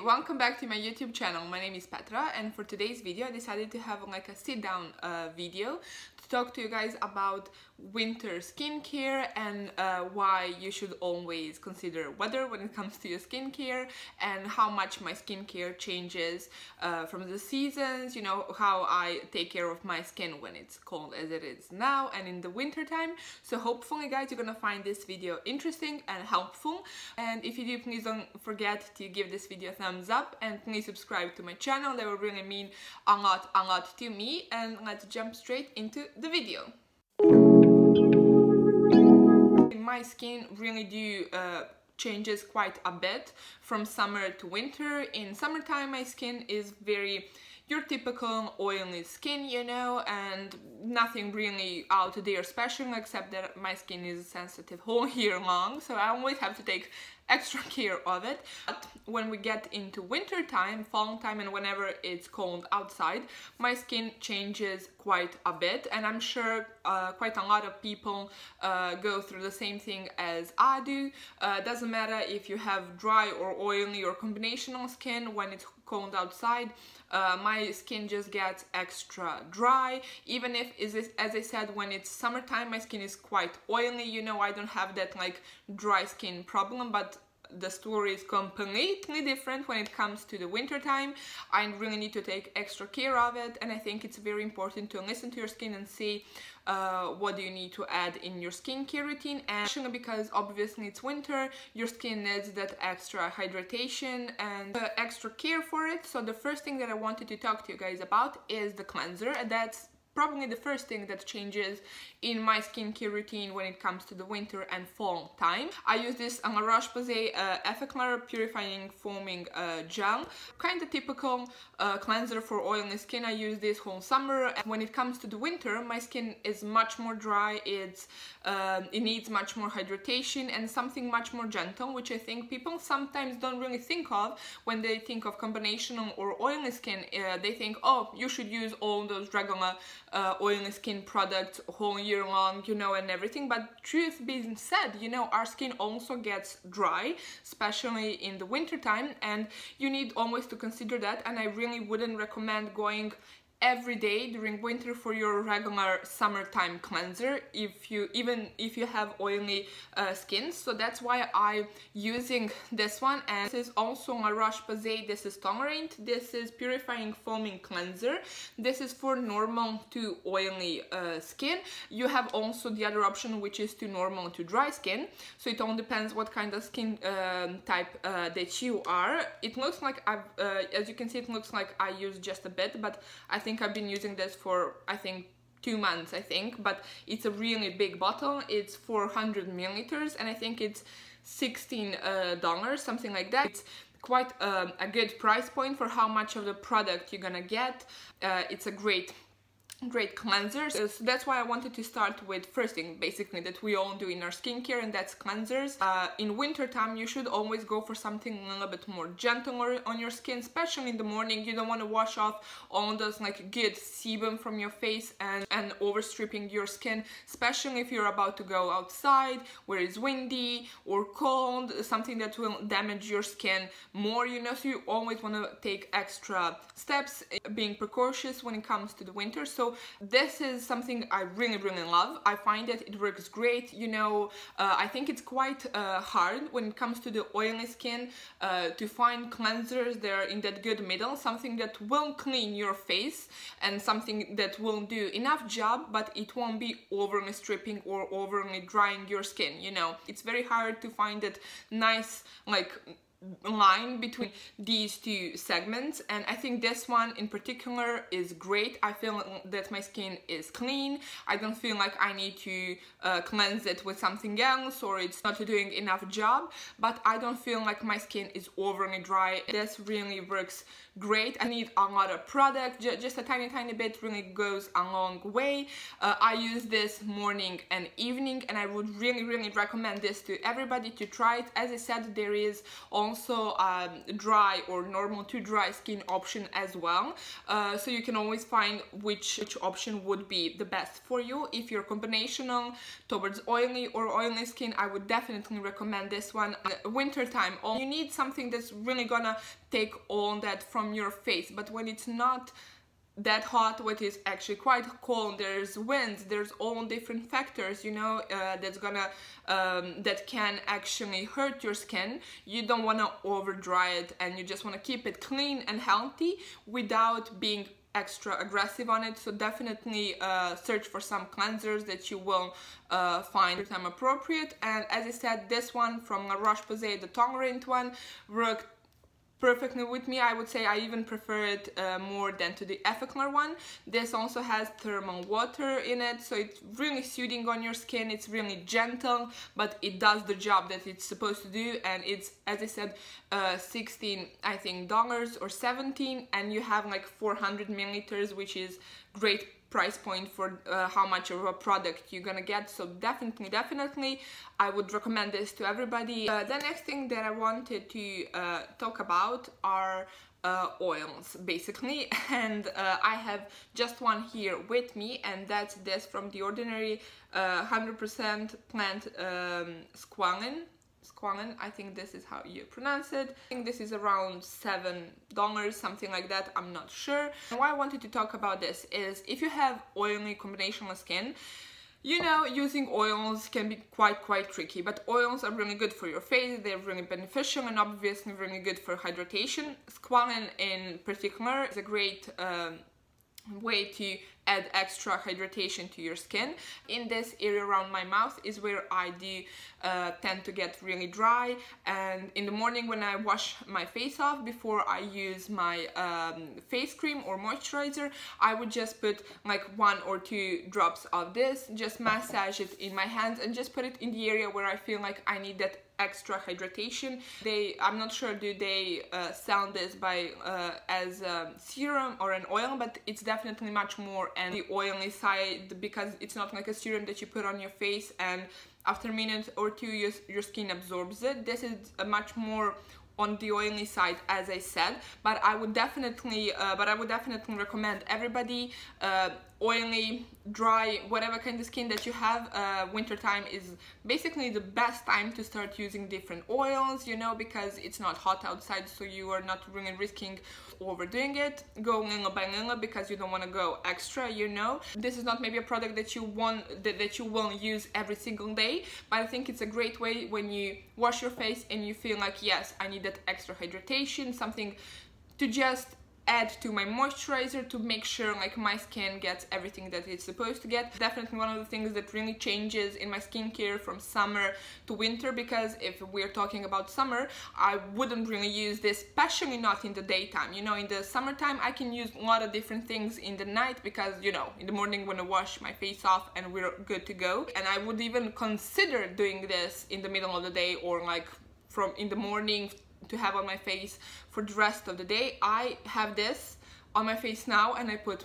Welcome back to my YouTube channel. My name is Petra, and for today's video I decided to have like a sit down video to talk to you guys about winter skincare and why you should always consider weather when it comes to your skincare, and how much my skincare changes from the seasons, you know, how I take care of my skin when it's cold as it is now and in the winter time. So hopefully guys you're gonna find this video interesting and helpful, and if you do, please don't forget to give this video a thumbs up and please subscribe to my channel. That will really mean a lot to me, and let's jump straight into the video. My skin really do changes quite a bit from summer to winter. In summertime my skin is very your typical oily skin, you know, and nothing really out there special, except that my skin is sensitive whole year long, so I always have to take extra care of it. But when we get into winter time, fall time, and whenever it's cold outside, my skin changes quite a bit, and I'm sure quite a lot of people go through the same thing as I do. Doesn't matter if you have dry or oily or combinational skin. When it's cold outside, my skin just gets extra dry. Even if, as I said, when it's summertime my skin is quite oily, you know, I don't have that like dry skin problem, but the story is completely different when it comes to the winter time. I really need to take extra care of it, and I think it's very important to listen to your skin and see what do you need to add in your skincare routine. And especially because obviously it's winter, your skin needs that extra hydration and extra care for it. So the first thing that I wanted to talk to you guys about is the cleanser. That's probably the first thing that changes in my skincare routine when it comes to the winter and fall time. I use this Roche Posay Effaclar Purifying Foaming Gel. Kind of typical cleanser for oily skin. I use this whole summer. And when it comes to the winter, my skin is much more dry. It needs much more hydration and something much more gentle, which I think people sometimes don't really think of when they think of combinational or oily skin. They think, oh, you should use all those regular oily skin products whole year long, you know, and everything. But truth being said, you know, our skin also gets dry, especially in the winter time, and you need always to consider that. And I really wouldn't recommend going every day during winter for your regular summertime cleanser even if you have oily skin. So that's why I'm using this one, and this is also a Roche Posay. This is Toleriane. This is Purifying Foaming Cleanser. This is for normal to oily skin. You have also the other option, which is to normal to dry skin, so it all depends what kind of skin type that you are. It looks like as you can see, it looks like I use just a bit, but I think I've been using this for 2 months, I think, but it's a really big bottle. It's 400 milliliters, and I think it's $16, something like that. It's quite a good price point for how much of the product you're gonna get. It's a great cleanser. So that's why I wanted to start with first thing basically that we all do in our skincare, and that's cleansers. In winter time you should always go for something a little bit more gentler on your skin, especially in the morning. You don't want to wash off all those like good sebum from your face and overstripping your skin, especially if you're about to go outside where it's windy or cold, something that will damage your skin more, you know. So you always want to take extra steps, being precautious when it comes to the winter. So this is something I really love. I find that it works great, you know. I think it's quite hard when it comes to the oily skin to find cleansers that are in that good middle, something that will clean your face and something that will do enough job, but it won't be overly stripping or overly drying your skin, you know. It's very hard to find that nice like line between these two segments, and I think this one in particular is great. I feel that my skin is clean. I don't feel like I need to cleanse it with something else or it's not doing enough job, but I don't feel like my skin is overly dry. This really works great. I need a lot of product, just a tiny bit really goes a long way. I use this morning and evening, and I would really recommend this to everybody to try it. As I said, there is also also dry or normal to dry skin option as well, so you can always find which option would be the best for you. If you're combinational towards oily or oily skin, I would definitely recommend this one. Winter time, you need something that's really gonna take all that from your face, but when it's not that hot, what is actually quite cold, there's winds, there's all different factors, you know, that's gonna that can actually hurt your skin. You don't want to over dry it, and you just want to keep it clean and healthy without being extra aggressive on it. So definitely search for some cleansers that you will find time appropriate. And as I said, this one from La Roche Posay, the Toleriane one, worked perfectly with me. I would say I even prefer it more than to the Effaclar one. This also has thermal water in it, so it's really soothing on your skin. It's really gentle, but it does the job that it's supposed to do, and it's, as I said, $16, I think, dollars or 17, and you have like 400 milliliters, which is great price point for how much of a product you're gonna get. So definitely I would recommend this to everybody. The next thing that I wanted to talk about are oils, basically, and I have just one here with me, and that's this from the Ordinary 100% plant Squaline. I think this is how you pronounce it. I think this is around $7, something like that, I'm not sure. And why I wanted to talk about this is if you have oily combinational skin, you know, using oils can be quite tricky, but oils are really good for your face. They're really beneficial and obviously really good for hydration. Squalane in particular is a great way to add extra hydration to your skin. In this area around my mouth is where I do tend to get really dry, and in the morning when I wash my face off before I use my face cream or moisturizer, I would just put like 1 or 2 drops of this, just massage it in my hands and just put it in the area where I feel like I need that extra hydration. I'm not sure do they sell this by as a serum or an oil, but it's definitely much more on the oily side, because it's not like a serum that you put on your face and after a minute or 2 your skin absorbs it. This is a much more on the oily side, as I said, but I would definitely recommend everybody, oily, dry, whatever kind of skin that you have, winter time is basically the best time to start using different oils, you know, because it's not hot outside, so you are not really risking overdoing it. Go little by little because you don't want to go extra, you know. This is not maybe a product that you want that you will use every single day, but I think it's a great way when you wash your face and you feel like, yes, I need that extra hydration, something to just add to my moisturizer to make sure like my skin gets everything that it's supposed to get. Definitely one of the things that really changes in my skincare from summer to winter, because if we're talking about summer, I wouldn't really use this, especially not in the daytime. You know, in the summertime I can use a lot of different things in the night, because, you know, in the morning when I wash my face off and we're good to go. And I would even consider doing this in the middle of the day, or like from in the morning to have on my face for the rest of the day. I have this on my face now, and I put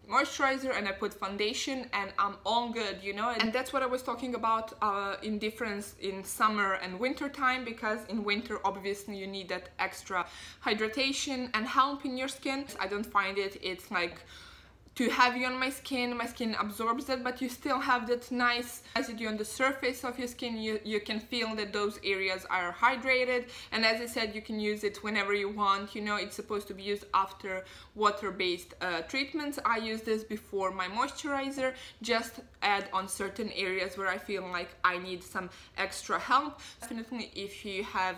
moisturizer and I put foundation and I'm all good, you know. And that's what I was talking about in difference in summer and winter time, because in winter obviously you need that extra hydration and help in your skin. I don't find it's like too heavy on my skin absorbs it, but you still have that nice residue on the surface of your skin. You can feel that those areas are hydrated, and as I said, you can use it whenever you want, you know. It's supposed to be used after water-based treatments. I use this before my moisturizer, just add on certain areas where I feel like I need some extra help. Definitely if you have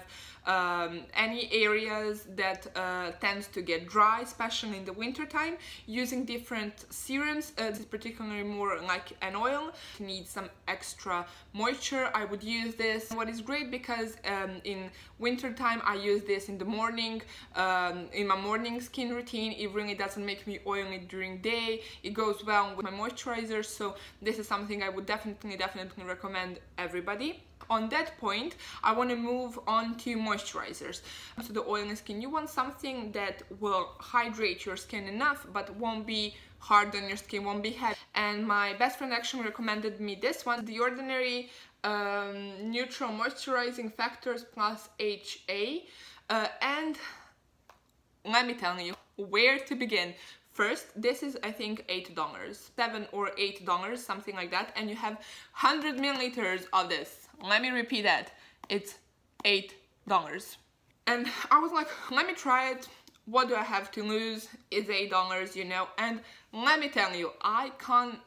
any areas that tends to get dry, especially in the winter time, using different serums, this is particularly more like an oil, needs some extra moisture, I would use this. What is great, because in winter time I use this in the morning, in my morning skin routine. It really doesn't make me oily during day, it goes well with my moisturizer, so this is something I would definitely recommend everybody. On that point, I want to move on to moisturizers. So the oily skin, you want something that will hydrate your skin enough but won't be hard on your skin, won't be heavy. And my best friend actually recommended me this one, the Ordinary Neutral Moisturizing Factors plus HA. And let me tell you where to begin. First, this is I think $8, $7 or $8, something like that, and you have 100 milliliters of this. Let me repeat that, it's $8. And I was like, let me try it. What do I have to lose? It's $8, you know. And let me tell you, I can't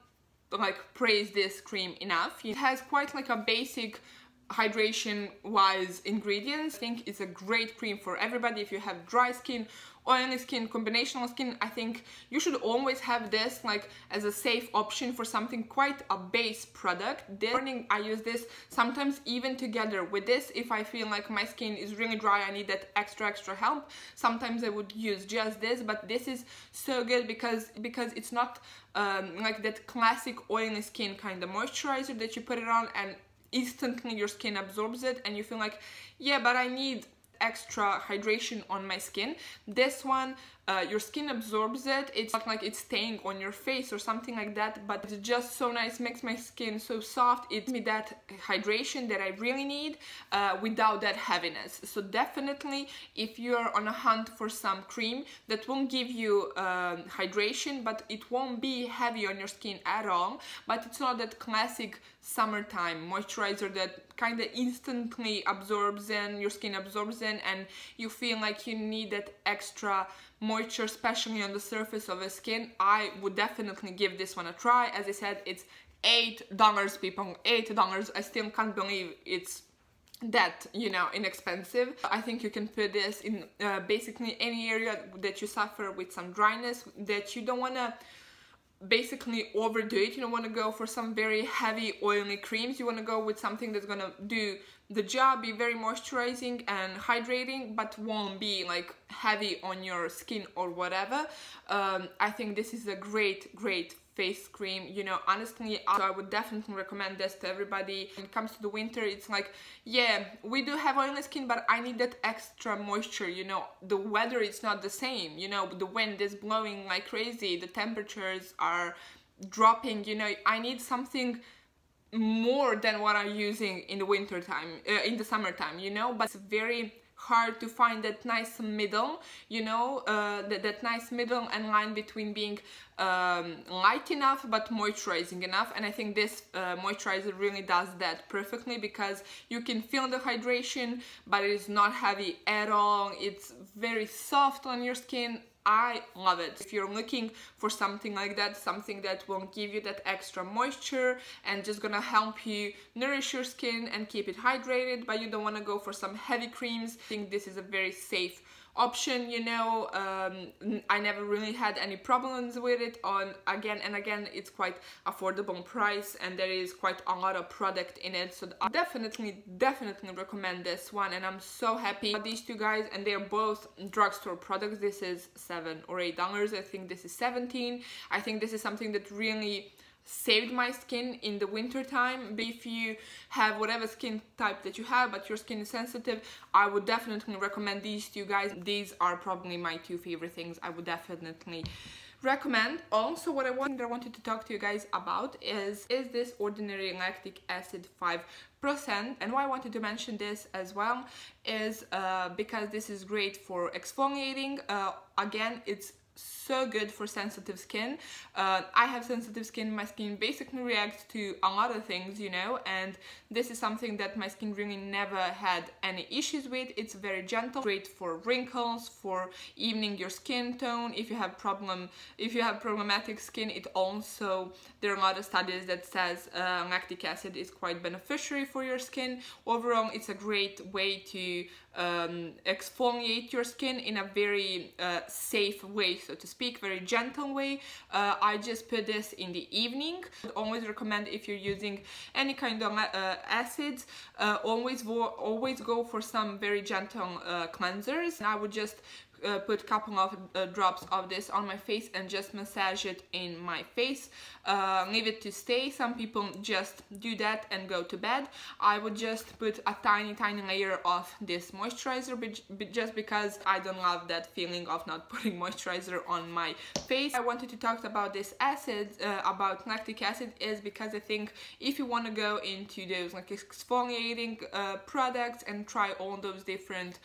like praise this cream enough. It has quite like a basic hydration wise ingredients. I think it's a great cream for everybody. If you have dry skin, oily skin, combinational skin, I think you should always have this like as a safe option for something quite a base product. This morning I use this sometimes even together with this if I feel like my skin is really dry, I need that extra help. Sometimes I would use just this, but this is so good because it's not like that classic oily skin kind of moisturizer that you put it on and instantly your skin absorbs it and you feel like, yeah, but I need extra hydration on my skin. This one, your skin absorbs it. It's not like it's staying on your face or something like that, but it's just so nice, makes my skin so soft. It gives me that hydration that I really need without that heaviness. So definitely if you're on a hunt for some cream that won't give you hydration, but it won't be heavy on your skin at all, but it's not that classic summertime moisturizer that kind of instantly absorbs in, your skin absorbs in, and you feel like you need that extra moisture, especially on the surface of the skin, I would definitely give this one a try. As I said, it's $8, people, $8. I still can't believe it's that, you know, inexpensive. I think you can put this in basically any area that you suffer with some dryness, that you don't want to basically overdo it. You don't want to go for some very heavy oily creams. You want to go with something that's gonna do the job, be very moisturizing and hydrating, but won't be like heavy on your skin or whatever. I think this is a great face cream, you know, honestly. So I would definitely recommend this to everybody. When it comes to the winter, it's like, yeah, we do have oily skin, but I need that extra moisture, you know. The weather is not the same, you know, the wind is blowing like crazy, the temperatures are dropping, you know. I need something more than what I'm using in the winter time, in the summertime, you know. But it's very hard to find that nice middle, you know, that nice middle and line between being light enough but moisturizing enough. And I think this moisturizer really does that perfectly, because you can feel the hydration, but it is not heavy at all. It's very soft on your skin. I love it. If you're looking for something like that, something that will give you that extra moisture and just gonna help you nourish your skin and keep it hydrated, but you don't want to go for some heavy creams, I think this is a very safe option, you know. I never really had any problems with it. On again and again, it's quite affordable price and there is quite a lot of product in it, so I definitely recommend this one, and I'm so happy about these two guys. And they're both drugstore products. This is $7 or $8. I think this is 17. I think this is something that really saved my skin in the winter time. But if you have whatever skin type that you have but your skin is sensitive, I would definitely recommend these two guys. These are probably my two favorite things I would definitely recommend. Also, what I wanted to talk to you guys about is this Ordinary Lactic Acid 5%. And why I wanted to mention this as well is because this is great for exfoliating. Again, it's so good for sensitive skin. I have sensitive skin. My skin basically reacts to a lot of things, you know, and this is something that my skin really never had any issues with. It's very gentle, great for wrinkles, for evening your skin tone. If you have problematic skin, it also, there are a lot of studies that says lactic acid is quite beneficial for your skin. Overall, it's a great way to exfoliate your skin in a very safe way, so to speak, very gentle way. I just put this in the evening. I would always recommend, if you're using any kind of acids, always go for some very gentle cleansers. And I would just put a couple of drops of this on my face and just massage it in my face, leave it to stay. Some people just do that and go to bed. I would just put a tiny layer of this moisturizer, but just because I don't love that feeling of not putting moisturizer on my face. I wanted to talk about this acid, about lactic acid, is because I think if you want to go into those like exfoliating products and try all those different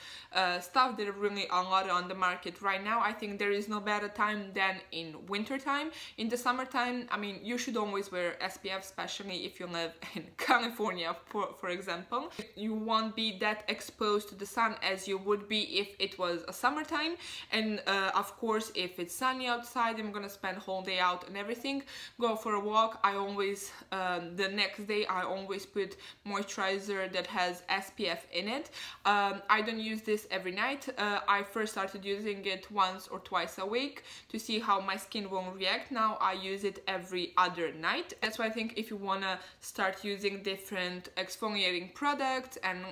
stuff that are really a lot on the market right now, I think there is no better time than in winter time. In the summertime, I mean, you should always wear SPF, especially if you live in California, for example. You won't be that exposed to the sun as you would be if it was a summertime. And of course, if it's sunny outside, I'm gonna spend whole day out and everything, go for a walk. I always, the next day, I always put moisturizer that has SPF in it. I don't use this every night. I first started using it once or twice a week to see how my skin will react. Now I use it every other night. That's why I think if you wanna start using different exfoliating products and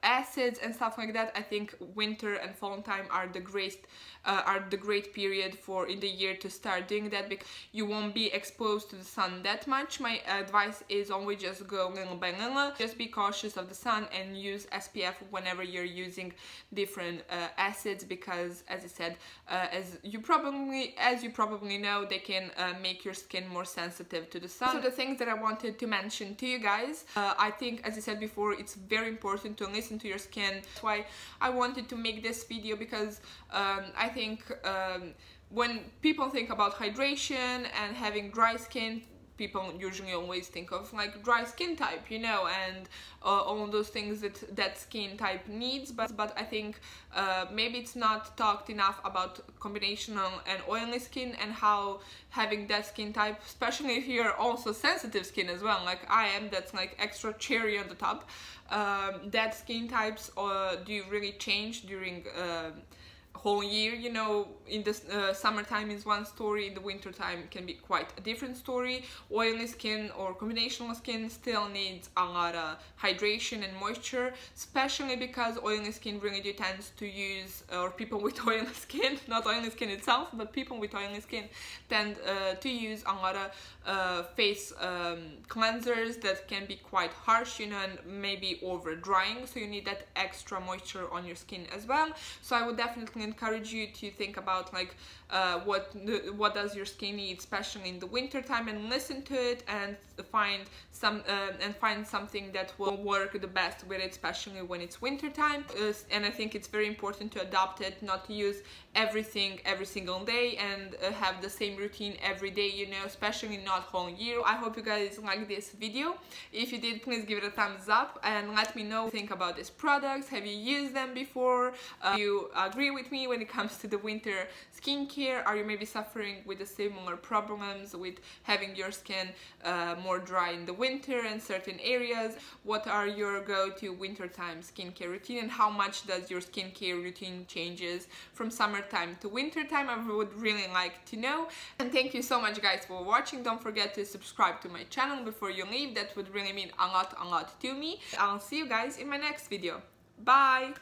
acids and stuff like that, I think winter and fall time are the great period for in the year to start doing that, because you won't be exposed to the sun that much. My advice is always just go little by little. Just be cautious of the sun and use SPF whenever you're using different acids, because as I said, as you probably know, they can make your skin more sensitive to the sun. So the things that I wanted to mention to you guys, I think, as I said before, it's very important to listen to your skin. That's why I wanted to make this video, because I think when people think about hydration and having dry skin, people usually always think of like dry skin type, you know, and all those things that skin type needs, but I think maybe it's not talked enough about combinational and oily skin, and how having that skin type, especially if you're also sensitive skin as well, like I am, that's like extra cherry on the top, that skin types do really change during whole year. You know, in the summertime is one story, in the winter time can be quite a different story. Oily skin or combinational skin still needs a lot of hydration and moisture, especially because oily skin really tends to use, or people with oily skin, not oily skin itself, but people with oily skin tend to use a lot of face cleansers that can be quite harsh, you know, and maybe over drying, so you need that extra moisture on your skin as well. So I would definitely encourage you to think about like what does your skin need, especially in the winter time, and listen to it and find something that will work the best with it, especially when it's winter time. And I think it's very important to adopt it, not to use everything every single day and have the same routine every day, you know, especially not whole year. I hope you guys like this video. If you did, please give it a thumbs up and let me know what you think about these products. Have you used them before? Do you agree with me when it comes to the winter skincare? Are you maybe suffering with the similar problems with having your skin more dry in the winter in certain areas? What are your go-to wintertime skincare routine, and how much does your skincare routine changes from summertime to wintertime? I would really like to know. And thank you so much guys for watching. Don't forget to subscribe to my channel before you leave. That would really mean a lot to me. I'll see you guys in my next video. Bye!